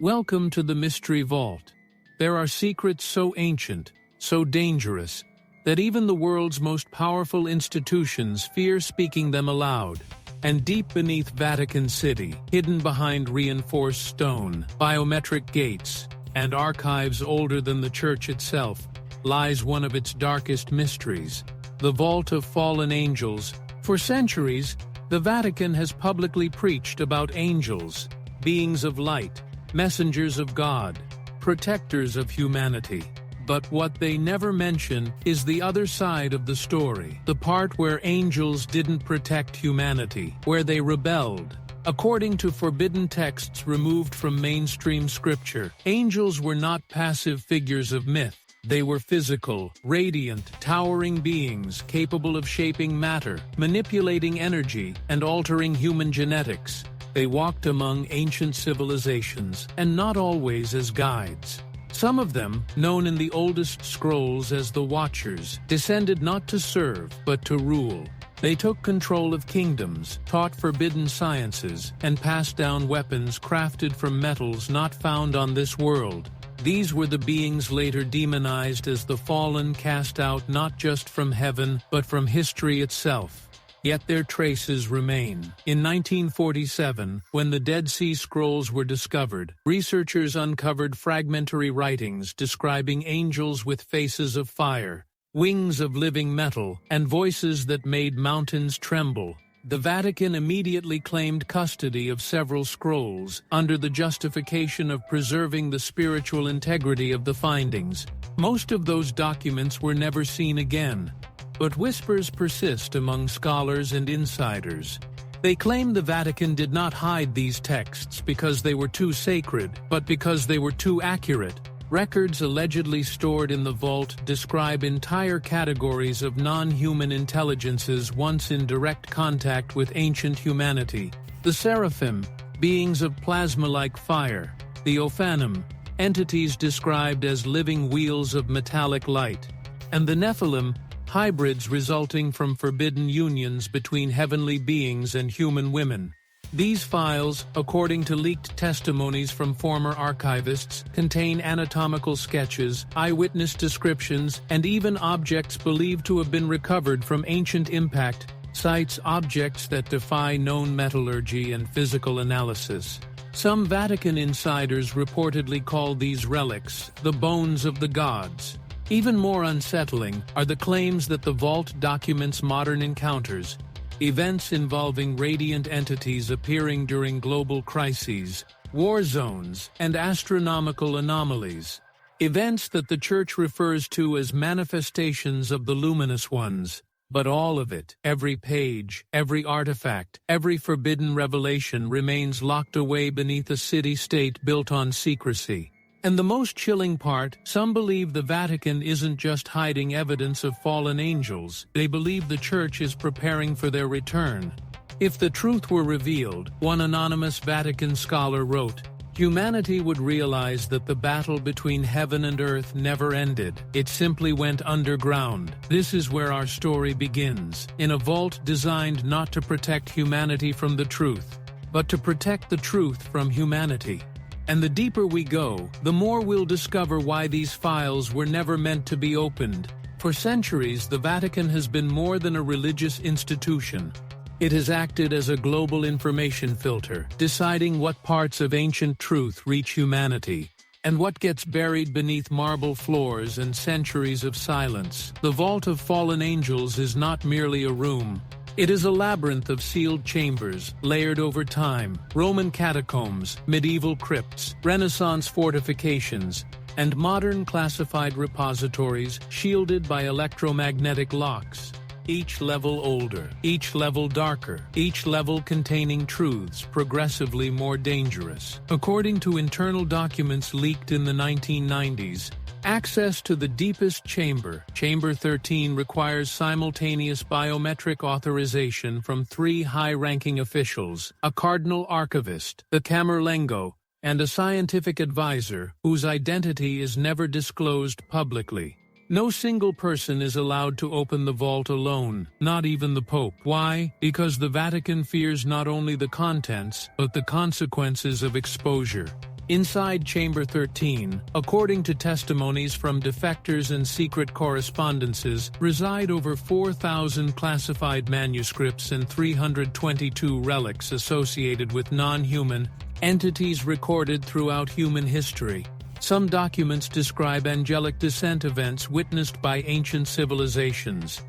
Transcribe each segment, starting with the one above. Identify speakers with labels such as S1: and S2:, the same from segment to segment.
S1: Welcome to the Mystery Vault. There are secrets so ancient, so dangerous, that even the world's most powerful institutions fear speaking them aloud. And deep beneath Vatican City, hidden behind reinforced stone, biometric gates, and archives older than the church itself, lies one of its darkest mysteries, the Vault of Fallen Angels. For centuries, the Vatican has publicly preached about angels, beings of light, messengers of God, protectors of humanity. But what they never mention is the other side of the story, the part where angels didn't protect humanity, where they rebelled. According to forbidden texts removed from mainstream scripture, angels were not passive figures of myth. They were physical, radiant, towering beings capable of shaping matter, manipulating energy, and altering human genetics. They walked among ancient civilizations, and not always as guides. Some of them, known in the oldest scrolls as the Watchers, descended not to serve, but to rule. They took control of kingdoms, taught forbidden sciences, and passed down weapons crafted from metals not found on this world. These were the beings later demonized as the fallen, cast out not just from heaven, but from history itself. Yet their traces remain. In 1947, when the Dead Sea Scrolls were discovered, researchers uncovered fragmentary writings describing angels with faces of fire, wings of living metal, and voices that made mountains tremble. The Vatican immediately claimed custody of several scrolls, under the justification of preserving the spiritual integrity of the findings. Most of those documents were never seen again. But whispers persist among scholars and insiders. They claim the Vatican did not hide these texts because they were too sacred, but because they were too accurate. Records allegedly stored in the vault describe entire categories of non-human intelligences once in direct contact with ancient humanity. The Seraphim, beings of plasma-like fire. The Ophanim, entities described as living wheels of metallic light. And the Nephilim, hybrids resulting from forbidden unions between heavenly beings and human women. These files, according to leaked testimonies from former archivists, contain anatomical sketches, eyewitness descriptions, and even objects believed to have been recovered from ancient impact sites, objects that defy known metallurgy and physical analysis. Some Vatican insiders reportedly call these relics the bones of the gods. Even more unsettling are the claims that the vault documents modern encounters, events involving radiant entities appearing during global crises, war zones, and astronomical anomalies. Events that the Church refers to as manifestations of the luminous ones. But all of it, every page, every artifact, every forbidden revelation remains locked away beneath a city-state built on secrecy. And the most chilling part, some believe the Vatican isn't just hiding evidence of fallen angels, they believe the Church is preparing for their return. If the truth were revealed, one anonymous Vatican scholar wrote, humanity would realize that the battle between heaven and earth never ended, it simply went underground. This is where our story begins, in a vault designed not to protect humanity from the truth, but to protect the truth from humanity. And the deeper we go, the more we'll discover why these files were never meant to be opened. For centuries, the Vatican has been more than a religious institution. It has acted as a global information filter, deciding what parts of ancient truth reach humanity, and what gets buried beneath marble floors and centuries of silence. The Vault of Fallen Angels is not merely a room. It is a labyrinth of sealed chambers, layered over time, Roman catacombs, medieval crypts, Renaissance fortifications, and modern classified repositories shielded by electromagnetic locks. Each level older, each level darker, each level containing truths progressively more dangerous. According to internal documents leaked in the 1990s, access to the deepest chamber, Chamber 13, requires simultaneous biometric authorization from 3 high-ranking officials, a cardinal archivist, the Camerlengo, and a scientific advisor whose identity is never disclosed publicly. No single person is allowed to open the vault alone, not even the Pope. Why? Because the Vatican fears not only the contents, but the consequences of exposure. Inside Chamber 13, according to testimonies from defectors and secret correspondences, reside over 4,000 classified manuscripts and 322 relics associated with non-human entities recorded throughout human history. Some documents describe angelic descent events witnessed by ancient civilizations.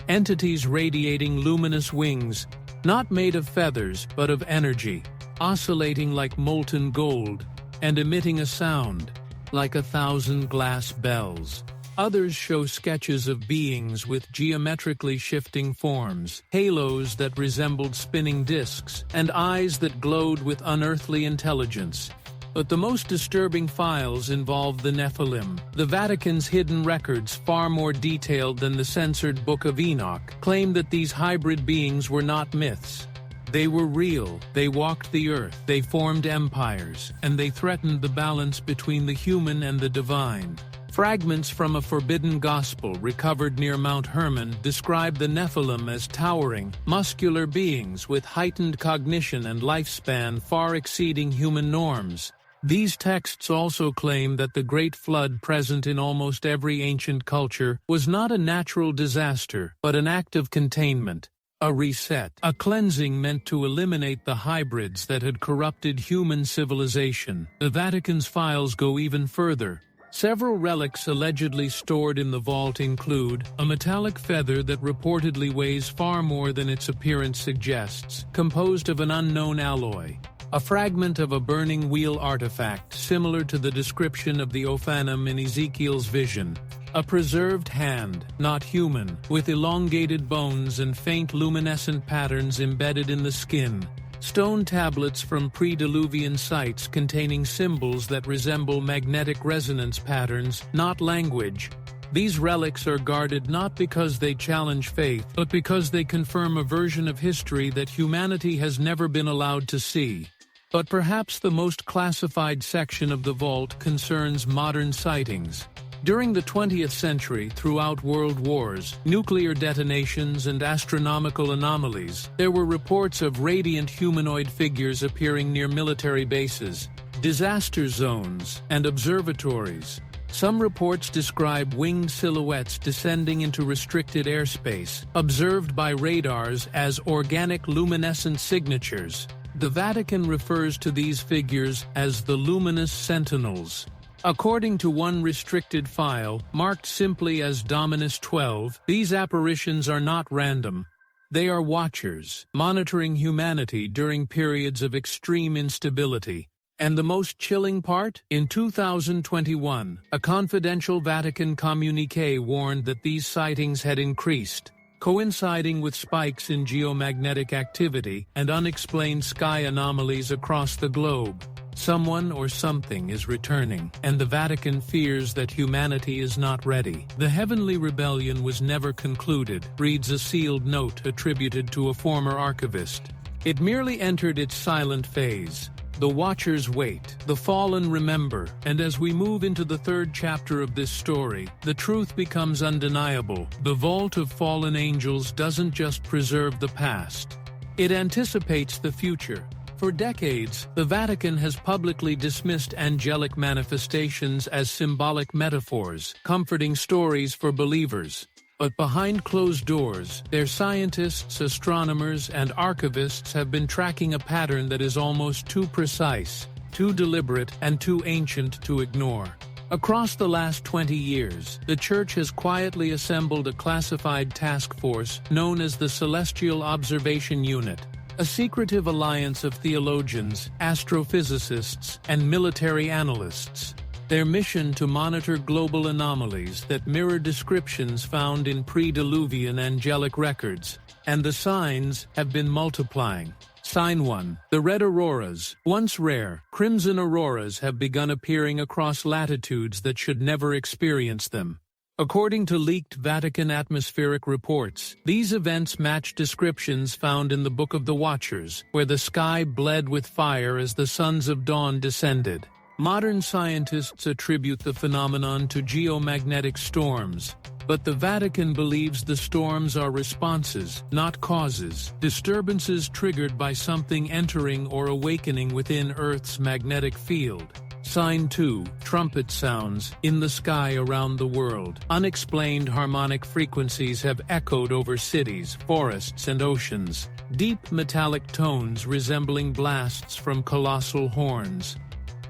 S1: Entities radiating luminous wings, not made of feathers but of energy, oscillating like molten gold, and emitting a sound like 1,000 glass bells. Others show sketches of beings with geometrically shifting forms, halos that resembled spinning discs, and eyes that glowed with unearthly intelligence. But the most disturbing files involve the Nephilim. The Vatican's hidden records, far more detailed than the censored Book of Enoch, claim that these hybrid beings were not myths. They were real, they walked the earth, they formed empires, and they threatened the balance between the human and the divine. Fragments from a forbidden gospel recovered near Mount Hermon describe the Nephilim as towering, muscular beings with heightened cognition and lifespan far exceeding human norms. These texts also claim that the Great Flood present in almost every ancient culture was not a natural disaster, but an act of containment. A reset, a cleansing meant to eliminate the hybrids that had corrupted human civilization. The Vatican's files go even further. Several relics allegedly stored in the vault include a metallic feather that reportedly weighs far more than its appearance suggests, composed of an unknown alloy, a fragment of a burning wheel artifact similar to the description of the Ophanim in Ezekiel's vision, a preserved hand, not human, with elongated bones and faint luminescent patterns embedded in the skin, stone tablets from pre-Diluvian sites containing symbols that resemble magnetic resonance patterns, not language. These relics are guarded not because they challenge faith, but because they confirm a version of history that humanity has never been allowed to see. But perhaps the most classified section of the vault concerns modern sightings. During the 20th century, throughout world wars, nuclear detonations, and astronomical anomalies, there were reports of radiant humanoid figures appearing near military bases, disaster zones, and observatories. Some reports describe winged silhouettes descending into restricted airspace, observed by radars as organic luminescent signatures. The Vatican refers to these figures as the luminous sentinels. According to one restricted file, marked simply as Dominus 12, these apparitions are not random. They are watchers, monitoring humanity during periods of extreme instability. And the most chilling part? In 2021, a confidential Vatican communiqué warned that these sightings had increased, coinciding with spikes in geomagnetic activity and unexplained sky anomalies across the globe. Someone or something is returning, and the Vatican fears that humanity is not ready. The heavenly rebellion was never concluded, reads a sealed note attributed to a former archivist. It merely entered its silent phase. The watchers wait, the fallen remember, and as we move into the third chapter of this story, the truth becomes undeniable. The vault of fallen angels doesn't just preserve the past. It anticipates the future. For decades, the Vatican has publicly dismissed angelic manifestations as symbolic metaphors, comforting stories for believers. But behind closed doors, their scientists, astronomers, and archivists have been tracking a pattern that is almost too precise, too deliberate, and too ancient to ignore. Across the last 20 years, the Church has quietly assembled a classified task force known as the Celestial Observation Unit, a secretive alliance of theologians, astrophysicists, and military analysts. Their mission to monitor global anomalies that mirror descriptions found in pre-Diluvian angelic records, and the signs have been multiplying. Sign 1. The red auroras. Once rare, crimson auroras have begun appearing across latitudes that should never experience them. According to leaked Vatican atmospheric reports, these events match descriptions found in the Book of the Watchers, where the sky bled with fire as the sons of dawn descended. Modern scientists attribute the phenomenon to geomagnetic storms, but the Vatican believes the storms are responses, not causes, disturbances triggered by something entering or awakening within Earth's magnetic field. Sign 2. Trumpet sounds. In the sky around the world, unexplained harmonic frequencies have echoed over cities, forests, and oceans. Deep metallic tones resembling blasts from colossal horns.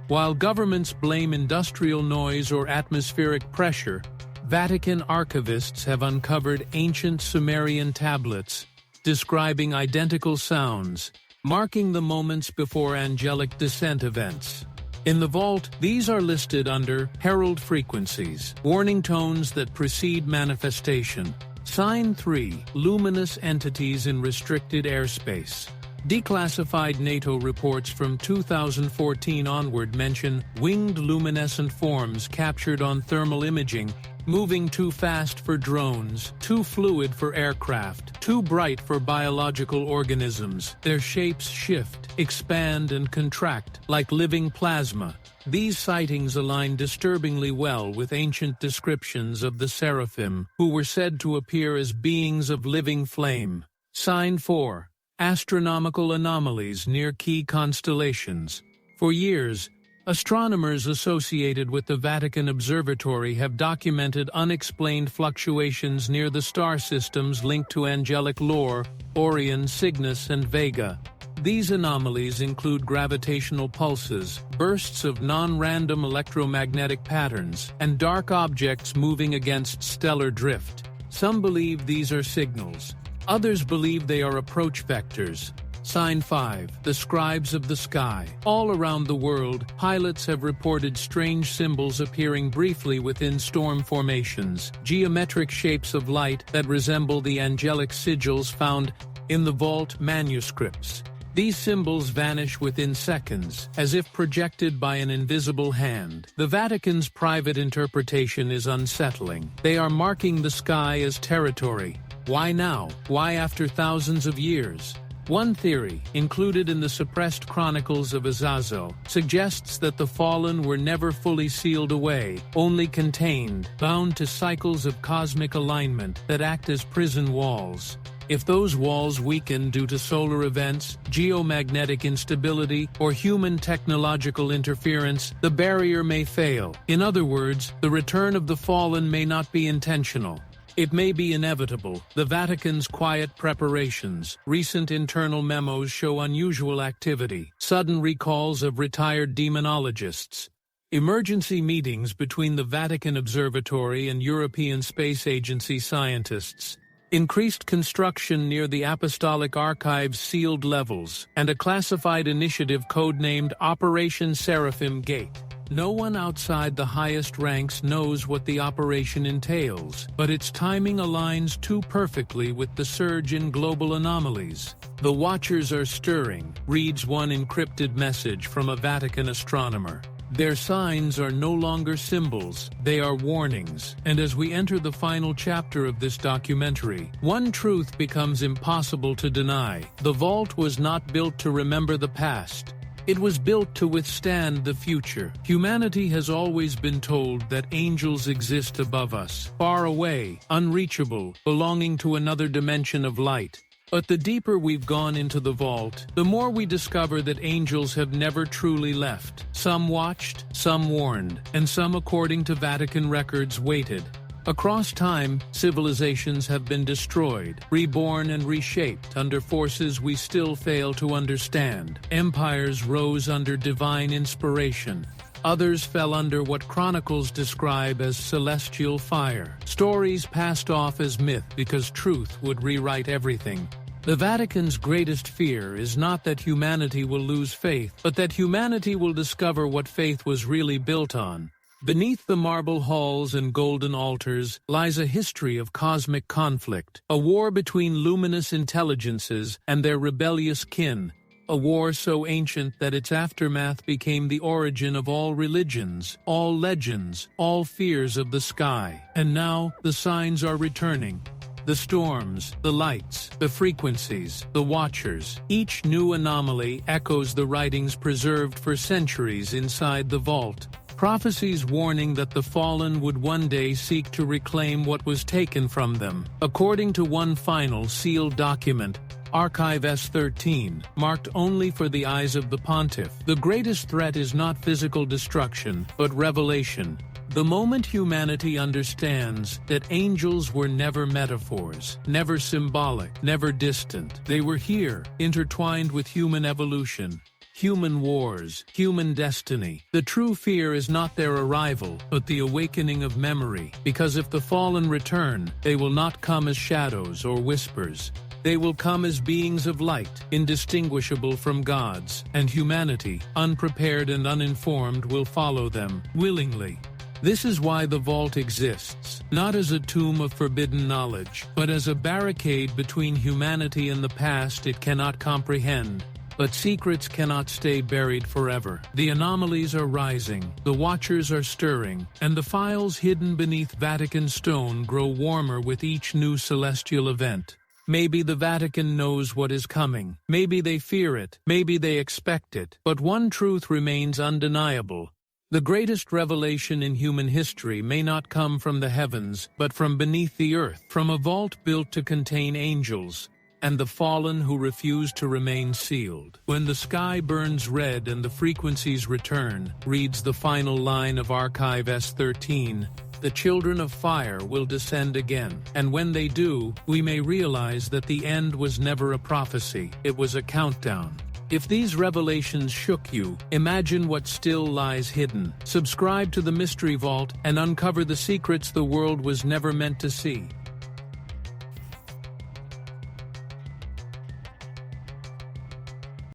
S1: While governments blame industrial noise or atmospheric pressure, Vatican archivists have uncovered ancient Sumerian tablets describing identical sounds, marking the moments before angelic descent events. In the vault, these are listed under herald frequencies, warning tones that precede manifestation. Sign 3. Luminous entities in restricted airspace. Declassified NATO reports from 2014 onward mention winged luminescent forms captured on thermal imaging, moving too fast for drones, too fluid for aircraft, too bright for biological organisms. Their shapes shift, expand, and contract like living plasma. These sightings align disturbingly well with ancient descriptions of the seraphim, who were said to appear as beings of living flame. Sign 4. Astronomical anomalies near key constellations. For years, astronomers associated with the Vatican Observatory have documented unexplained fluctuations near the star systems linked to angelic lore, Orion, Cygnus, and Vega. These anomalies include gravitational pulses, bursts of non-random electromagnetic patterns, and dark objects moving against stellar drift. Some believe these are signals. Others believe they are approach vectors. Sign 5. The scribes of the sky. All around the world, pilots have reported strange symbols appearing briefly within storm formations, geometric shapes of light that resemble the angelic sigils found in the vault manuscripts. These symbols vanish within seconds, as if projected by an invisible hand. The Vatican's private interpretation is unsettling. They are marking the sky as territory. Why now? Why after thousands of years? One theory, included in the suppressed chronicles of Azazel, suggests that the fallen were never fully sealed away, only contained, bound to cycles of cosmic alignment that act as prison walls. If those walls weaken due to solar events, geomagnetic instability, or human technological interference, the barrier may fail. In other words, the return of the fallen may not be intentional. It may be inevitable. The Vatican's quiet preparations, recent internal memos show unusual activity, sudden recalls of retired demonologists, emergency meetings between the Vatican Observatory and European Space Agency scientists, increased construction near the Apostolic Archives sealed levels, and a classified initiative codenamed Operation Seraphim Gate. No one outside the highest ranks knows what the operation entails, but its timing aligns too perfectly with the surge in global anomalies. The Watchers are stirring, reads one encrypted message from a Vatican astronomer. Their signs are no longer symbols, they are warnings. And as we enter the final chapter of this documentary, one truth becomes impossible to deny. The vault was not built to remember the past. It was built to withstand the future. Humanity has always been told that angels exist above us, far away, unreachable, belonging to another dimension of light. But the deeper we've gone into the vault, the more we discover that angels have never truly left. Some watched, some warned, and some, according to Vatican records, waited. Across time, civilizations have been destroyed, reborn and reshaped under forces we still fail to understand. Empires rose under divine inspiration. Others fell under what chronicles describe as celestial fire. Stories passed off as myth because truth would rewrite everything. The Vatican's greatest fear is not that humanity will lose faith, but that humanity will discover what faith was really built on. Beneath the marble halls and golden altars lies a history of cosmic conflict, a war between luminous intelligences and their rebellious kin, a war so ancient that its aftermath became the origin of all religions, all legends, all fears of the sky. And now, the signs are returning. The storms, the lights, the frequencies, the watchers. Each new anomaly echoes the writings preserved for centuries inside the vault. Prophecies warning that the fallen would one day seek to reclaim what was taken from them. According to one final sealed document, Archive S13, marked only for the eyes of the pontiff. The greatest threat is not physical destruction, but revelation. The moment humanity understands that angels were never metaphors, never symbolic, never distant, they were here, intertwined with human evolution, human wars, human destiny. The true fear is not their arrival, but the awakening of memory, because if the fallen return, they will not come as shadows or whispers. They will come as beings of light, indistinguishable from gods, and humanity, unprepared and uninformed, will follow them, willingly. This is why the vault exists, not as a tomb of forbidden knowledge, but as a barricade between humanity and the past it cannot comprehend. But secrets cannot stay buried forever. The anomalies are rising, the watchers are stirring, and the files hidden beneath Vatican stone grow warmer with each new celestial event. Maybe the Vatican knows what is coming, maybe they fear it, maybe they expect it, but one truth remains undeniable. The greatest revelation in human history may not come from the heavens, but from beneath the earth, from a vault built to contain angels, and the fallen who refuse to remain sealed. When the sky burns red and the frequencies return, reads the final line of Archive S13, the children of fire will descend again. And when they do, we may realize that the end was never a prophecy, it was a countdown. If these revelations shook you, imagine what still lies hidden. Subscribe to the Mystery Vault and uncover the secrets the world was never meant to see.